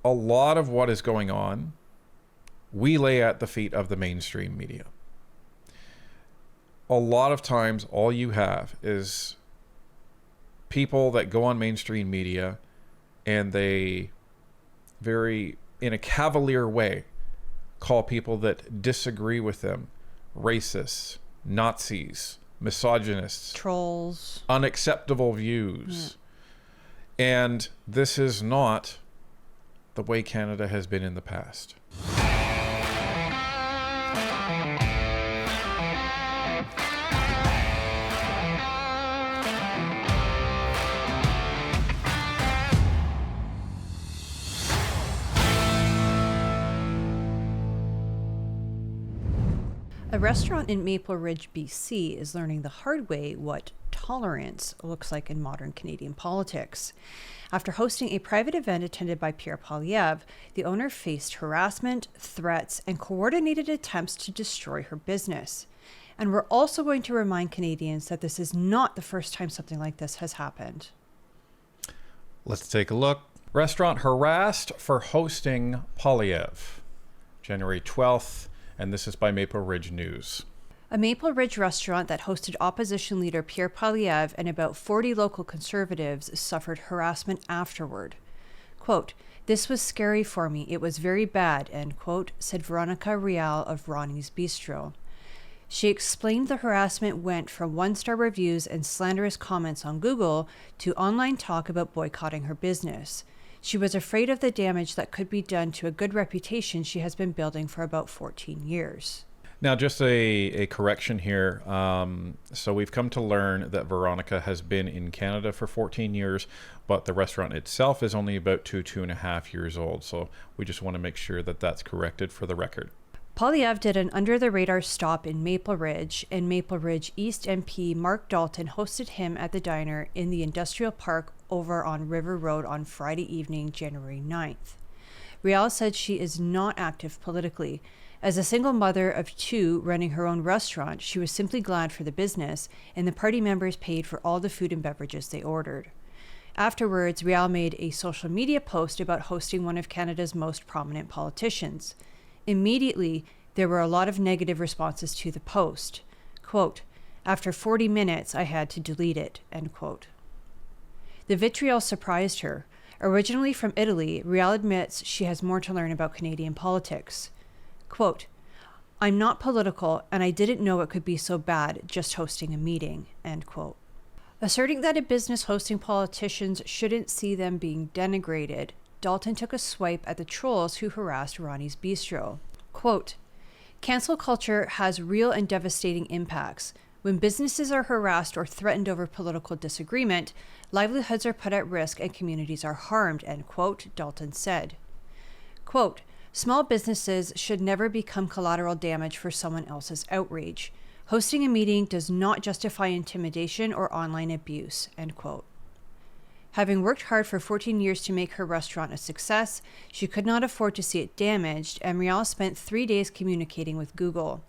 a lot of what is going on, we lay at the feet of the mainstream media. A lot of times, all you have is people that go on mainstream media and they in a cavalier way, call people that disagree with them racists, Nazis, misogynists, trolls, unacceptable views. Yeah. And this is not the way Canada has been in the past. A restaurant in Maple Ridge, BC is learning the hard way what tolerance looks like in modern Canadian politics. After hosting a private event attended by Pierre Poilievre, the owner faced harassment, threats, and coordinated attempts to destroy her business. And we're also going to remind Canadians that this is not the first time something like this has happened. Let's take a look. Restaurant harassed for hosting Poilievre, January 12th. And this is by Maple Ridge News. A Maple Ridge restaurant that hosted opposition leader Pierre Poilievre and about 40 local conservatives suffered harassment afterward. Quote, "This was scary for me. It was very bad," end quote, said Veronica Rial of Ronnie's Bistro. She explained the harassment went from one-star reviews and slanderous comments on Google to online talk about boycotting her business. She was afraid of the damage that could be done to a good reputation she has been building for about 14 years. Now, just a correction here. So we've come to learn that Veronica has been in Canada for 14 years, but the restaurant itself is only about 2.5 years old. So we just want to make sure that that's corrected for the record. Poilievre did an under-the-radar stop in Maple Ridge, and Maple Ridge East MP Mark Dalton hosted him at the diner in the industrial park over on River Road on Friday evening, January 9th. Rial said she is not active politically. As a single mother of two running her own restaurant, she was simply glad for the business, and the party members paid for all the food and beverages they ordered. Afterwards, Rial made a social media post about hosting one of Canada's most prominent politicians. Immediately, there were a lot of negative responses to the post. Quote, "After 40 minutes, I had to delete it," end quote. The vitriol surprised her. Originally from Italy, Rial admits she has more to learn about Canadian politics. Quote, "I'm not political, and I didn't know it could be so bad just hosting a meeting," end quote. Asserting that a business hosting politicians shouldn't see them being denigrated, Dalton took a swipe at the trolls who harassed Ronnie's Bistro. Quote, "Cancel culture has real and devastating impacts. When businesses are harassed or threatened over political disagreement, livelihoods are put at risk and communities are harmed," end quote, Dalton said. Quote, "Small businesses should never become collateral damage for someone else's outrage. Hosting a meeting does not justify intimidation or online abuse," end quote. Having worked hard for 14 years to make her restaurant a success, she could not afford to see it damaged, and Rial spent 3 days communicating with Google.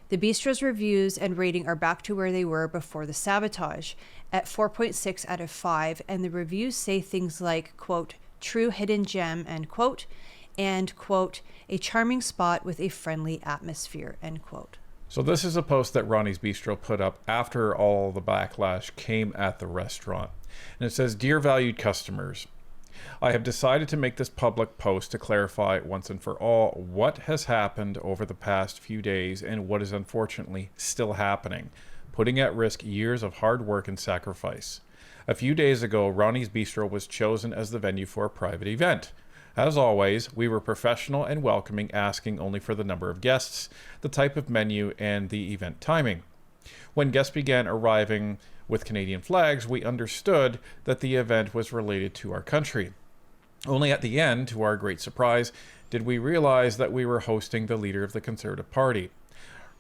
The bistro's reviews and rating are back to where they were before the sabotage, at 4.6 out of 5, and the reviews say things like, quote, "true hidden gem," end quote, and, quote, "a charming spot with a friendly atmosphere," end quote. So this is a post that Ronnie's Bistro put up after all the backlash came at the restaurant. And it says, "Dear valued customers, I have decided to make this public post to clarify once and for all what has happened over the past few days and what is unfortunately still happening, putting at risk years of hard work and sacrifice. A few days ago, Ronnie's Bistro was chosen as the venue for a private event. As always, we were professional and welcoming, asking only for the number of guests, the type of menu, and the event timing. When guests began arriving with Canadian flags, we understood that the event was related to our country. Only at the end, to our great surprise, did we realize that we were hosting the leader of the Conservative Party.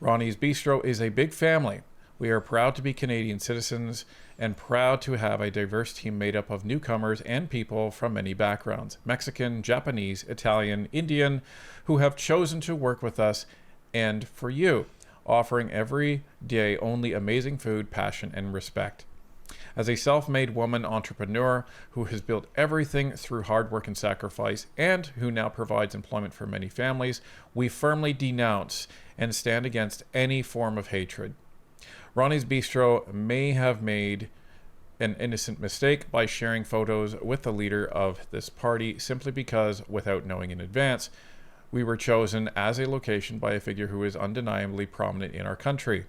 Ronnie's Bistro is a big family. We are proud to be Canadian citizens and proud to have a diverse team made up of newcomers and people from many backgrounds, Mexican, Japanese, Italian, Indian, who have chosen to work with us and for you, offering every day only amazing food, passion, and respect. As a self-made woman entrepreneur who has built everything through hard work and sacrifice, and who now provides employment for many families, we firmly denounce and stand against any form of hatred. Ronnie's Bistro may have made an innocent mistake by sharing photos with the leader of this party simply because, without knowing in advance, we were chosen as a location by a figure who is undeniably prominent in our country.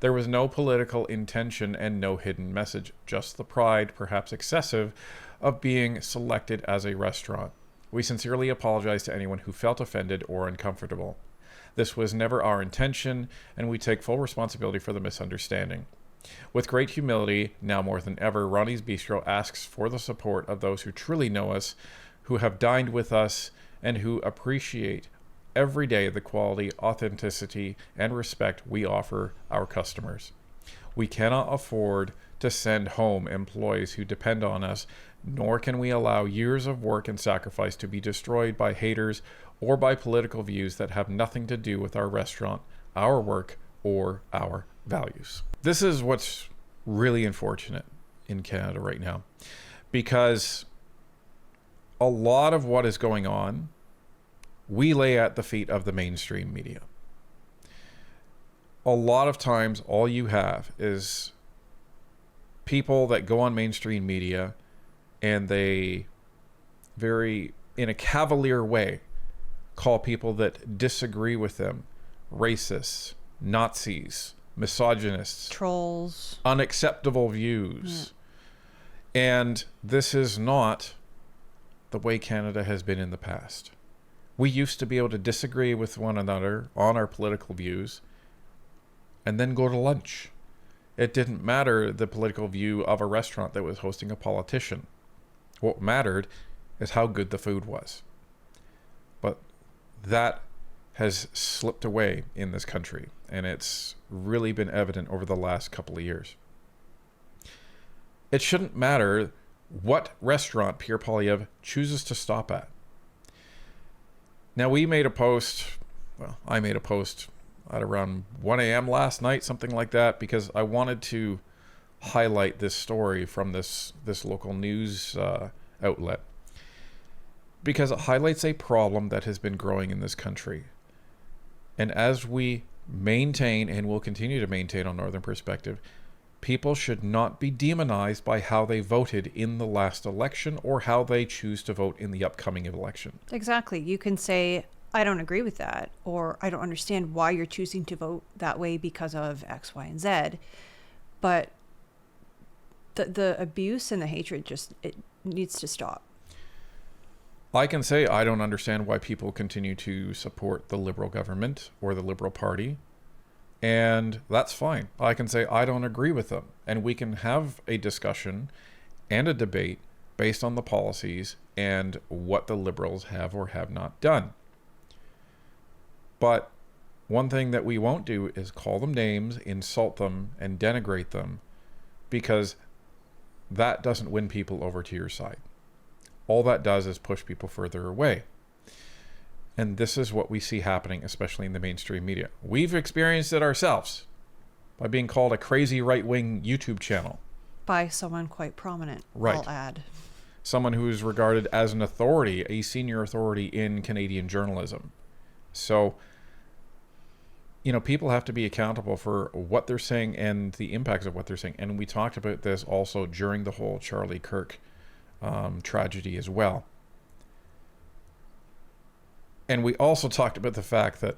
There was no political intention and no hidden message, just the pride, perhaps excessive, of being selected as a restaurant. We sincerely apologize to anyone who felt offended or uncomfortable. This was never our intention, and we take full responsibility for the misunderstanding. With great humility, now more than ever, Ronnie's Bistro asks for the support of those who truly know us, who have dined with us, and who appreciate every day the quality, authenticity, and respect we offer our customers. We cannot afford to send home employees who depend on us, nor can we allow years of work and sacrifice to be destroyed by haters or by political views that have nothing to do with our restaurant, our work, or our values. This is what's really unfortunate in Canada right now, because a lot of what is going on, we lay at the feet of the mainstream media. A lot of times, all you have is people that go on mainstream media and they in a cavalier way, call people that disagree with them racists, Nazis, misogynists, trolls, unacceptable views. Yeah. And this is not the way Canada has been in the past. We used to be able to disagree with one another on our political views and then go to lunch. It didn't matter the political view of a restaurant that was hosting a politician. What mattered is how good the food was. But that has slipped away in this country, and it's really been evident over the last couple of years. It shouldn't matter what restaurant Pierre Poilievre chooses to stop at. Now, I made a post at around 1 a.m. last night, something like that, because I wanted to highlight this story from this local news outlet, because it highlights a problem that has been growing in this country. And as we maintain and will continue to maintain on Northern Perspective, people should not be demonized by how they voted in the last election or how they choose to vote in the upcoming election. Exactly. You can say, I don't agree with that, or I don't understand why you're choosing to vote that way because of X, Y, and Z. But the abuse and the hatred it needs to stop. I can say I don't understand why people continue to support the Liberal government or the Liberal Party, and that's fine. I can say I don't agree with them, and we can have a discussion and a debate based on the policies and what the Liberals have or have not done. But one thing that we won't do is call them names, insult them, and denigrate them, because that doesn't win people over to your side. All that does is push people further away. And this is what we see happening, especially in the mainstream media. We've experienced it ourselves by being called a crazy right-wing YouTube channel. By someone quite prominent, right. I'll add. Someone who is regarded as an authority, a senior authority in Canadian journalism. So, people have to be accountable for what they're saying and the impacts of what they're saying. And we talked about this also during the whole Charlie Kirk tragedy as well. And we also talked about the fact that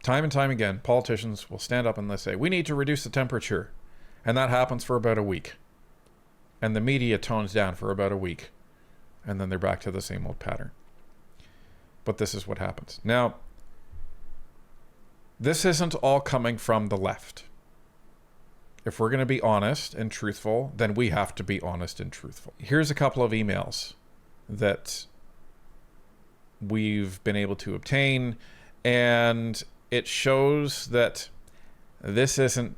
time and time again, politicians will stand up and they say, we need to reduce the temperature. And that happens for about a week. And the media tones down for about a week. And then they're back to the same old pattern. But this is what happens. Now, this isn't all coming from the left. If we're going to be honest and truthful, then we have to be honest and truthful. Here's a couple of emails that we've been able to obtain, and it shows that this isn't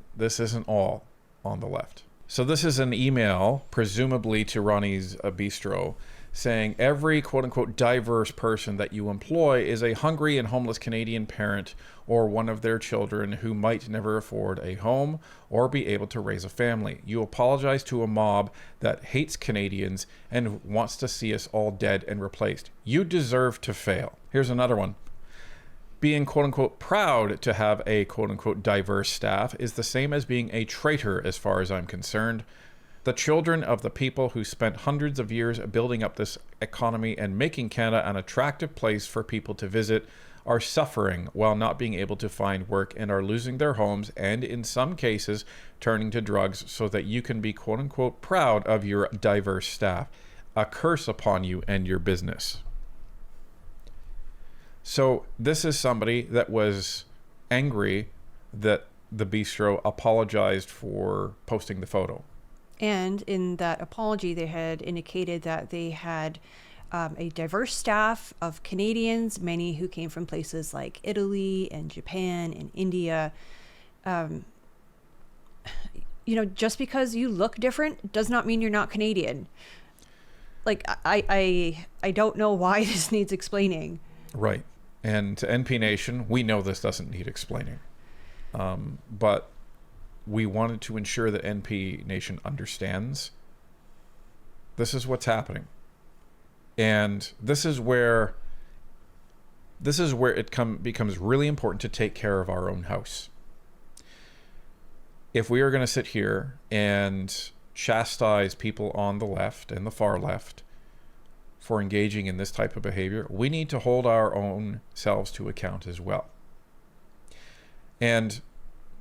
all on the left. So this is an email, presumably to Ronnie's Bistro, saying every quote-unquote diverse person that you employ is a hungry and homeless Canadian parent or one of their children who might never afford a home or be able to raise a family. You apologize to a mob that hates Canadians and wants to see us all dead and replaced. You deserve to fail. Here's another one. Being quote-unquote proud to have a quote-unquote diverse staff is the same as being a traitor as far as I'm concerned. The children of the people who spent hundreds of years building up this economy and making Canada an attractive place for people to visit are suffering while not being able to find work and are losing their homes and, in some cases, turning to drugs so that you can be quote-unquote proud of your diverse staff. A curse upon you and your business. So this is somebody that was angry that the bistro apologized for posting the photo. And in that apology, they had indicated that they had a diverse staff of Canadians, many who came from places like Italy and Japan and India. Just because you look different does not mean you're not Canadian. Like, I don't know why this needs explaining. Right. And to NP Nation, we know this doesn't need explaining. But we wanted to ensure that NP Nation understands this is what's happening. And this is where it becomes really important to take care of our own house. If we are going to sit here and chastise people on the left and the far left for engaging in this type of behavior, we need to hold our own selves to account as well. And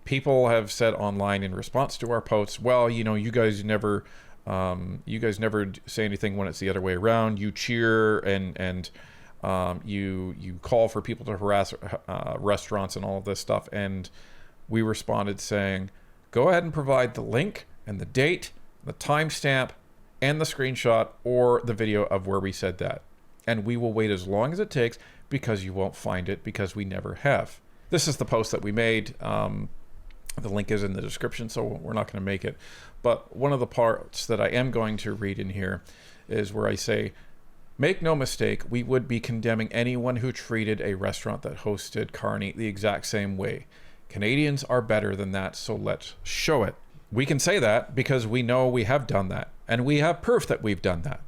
people have said online in response to our posts, well, you guys never say anything when it's the other way around. You cheer and you call for people to harass restaurants and all of this stuff. And we responded saying, go ahead and provide the link and the date, the timestamp, and the screenshot or the video of where we said that. And we will wait as long as it takes because you won't find it because we never have. This is the post that we made. The link is in the description, so we're not going to make it. But one of the parts that I am going to read in here is where I say, make no mistake, we would be condemning anyone who treated a restaurant that hosted Carney the exact same way. Canadians are better than that, so let's show it. We can say that because we know we have done that, and we have proof that we've done that.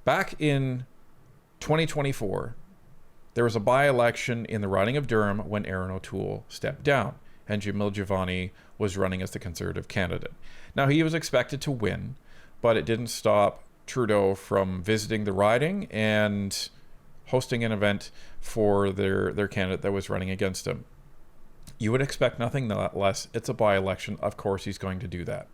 Back in 2024, there was a by-election in the riding of Durham when Aaron O'Toole stepped down, and Jamil Giovanni was running as the Conservative candidate. Now, he was expected to win, but it didn't stop Trudeau from visiting the riding and hosting an event for their candidate that was running against him. You would expect nothing less. It's a by-election. Of course he's going to do that.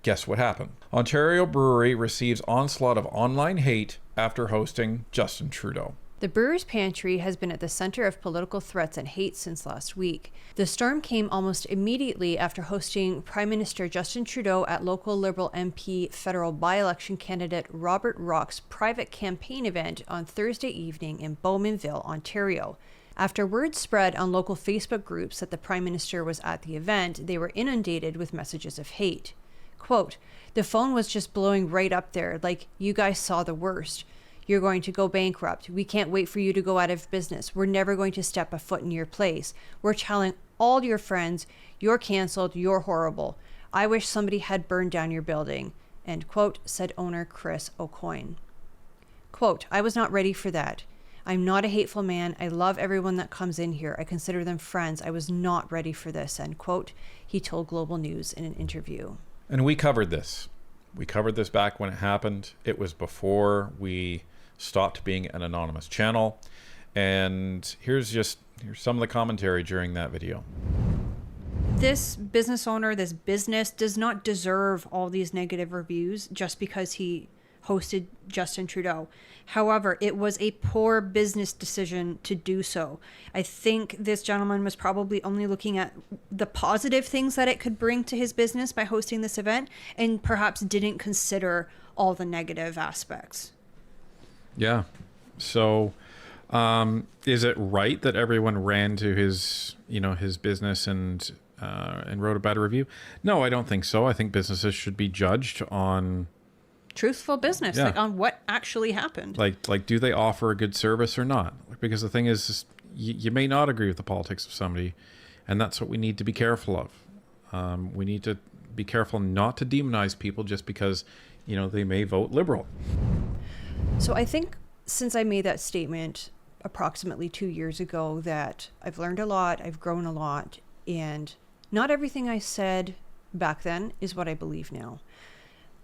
Guess what happened? Ontario Brewery receives onslaught of online hate after hosting Justin Trudeau. The Brewers' Pantry has been at the center of political threats and hate since last week. The storm came almost immediately after hosting Prime Minister Justin Trudeau at local Liberal MP federal by-election candidate Robert Rock's private campaign event on Thursday evening in Bowmanville, Ontario. After word spread on local Facebook groups that the Prime Minister was at the event, they were inundated with messages of hate. Quote, the phone was just blowing right up there, like, you guys saw the worst. You're going to go bankrupt. We can't wait for you to go out of business. We're never going to step a foot in your place. We're telling all your friends, you're canceled, you're horrible. I wish somebody had burned down your building, end quote, said owner Chris O'Coin. Quote, I was not ready for that. I'm not a hateful man. I love everyone that comes in here. I consider them friends. I was not ready for this, end quote, he told Global News in an interview. And we covered this. We covered this back when it happened. It was before we stopped being an anonymous channel. And here's some of the commentary during that video. This business owner, this business does not deserve all these negative reviews just because he hosted Justin Trudeau. However, it was a poor business decision to do so. I think this gentleman was probably only looking at the positive things that it could bring to his business by hosting this event and perhaps didn't consider all the negative aspects. Yeah. So, is it right that everyone ran to his business and wrote a bad review? No, I don't think so. I think businesses should be judged on truthful business, Yeah. like on what actually happened. Like, do they offer a good service or not? Because the thing is you may not agree with the politics of somebody, and that's what we need to be careful of. We need to be careful not to demonize people just because, they may vote liberal. So I think since I made that statement approximately 2 years ago, that I've learned a lot, I've grown a lot, and not everything I said back then is what I believe now.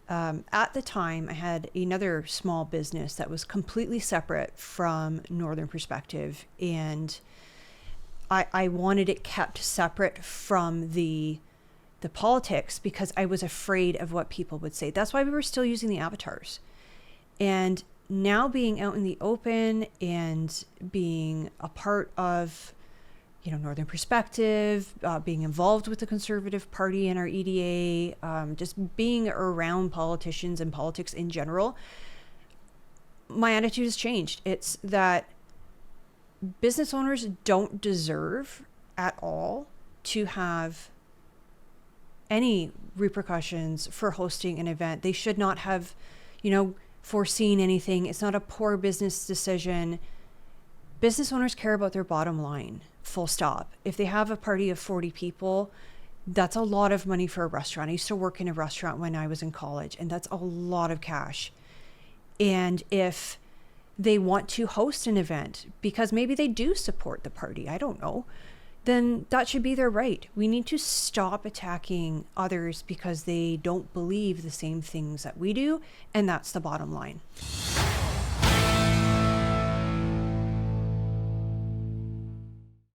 At the time, I had another small business that was completely separate from Northern Perspective, and I wanted it kept separate from the politics because I was afraid of what people would say. That's why we were still using the avatars. And now being out in the open and being a part of, Northern Perspective, being involved with the Conservative Party and our EDA, just being around politicians and politics in general, my attitude has changed. It's that business owners don't deserve at all to have any repercussions for hosting an event. They should not have, foreseen anything. It's not a poor business decision. Business owners care about their bottom line, full stop. If they have a party of 40 people, that's a lot of money for a restaurant. I used to work in a restaurant when I was in college, and that's a lot of cash. And if they want to host an event because maybe they do support the party, I don't know, then that should be their right. We need to stop attacking others because they don't believe the same things that we do, and that's the bottom line.